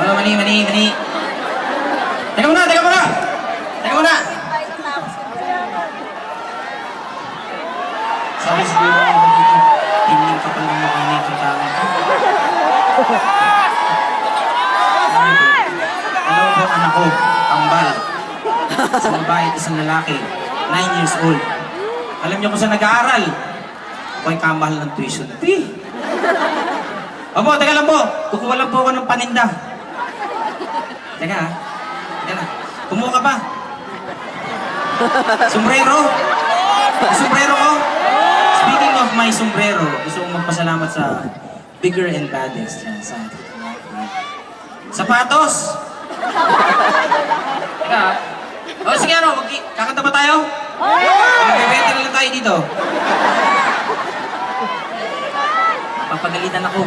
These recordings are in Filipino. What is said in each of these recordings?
Oh, mani. Teka muna! Sabi siguro ako dito, tingin ka pa lang mukha na itong tao. Alam po, anak ko, kambal. Isang babae at isang lalaki, 9 years old. Alam niyo kung saan nag-aaral? Ako'y kamahal ng tuition fee. Opo, teka lang po. Kukuha lang po ako ng paninda. Teka na. Kumuha ka pa. Sombrero? Sombrero ko? Speaking of my sombrero, gusto kong magpasalamat sa Bigger and Baddest. Yan, sa sapatos! Teka. O sige kakanta ba tayo? Magbebenta na lang tayo dito. Papagalitan ako.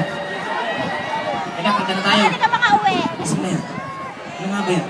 Teka, kanta na tayo. Kaya ka makauwi. Sige na yan. Ano nga ba yan?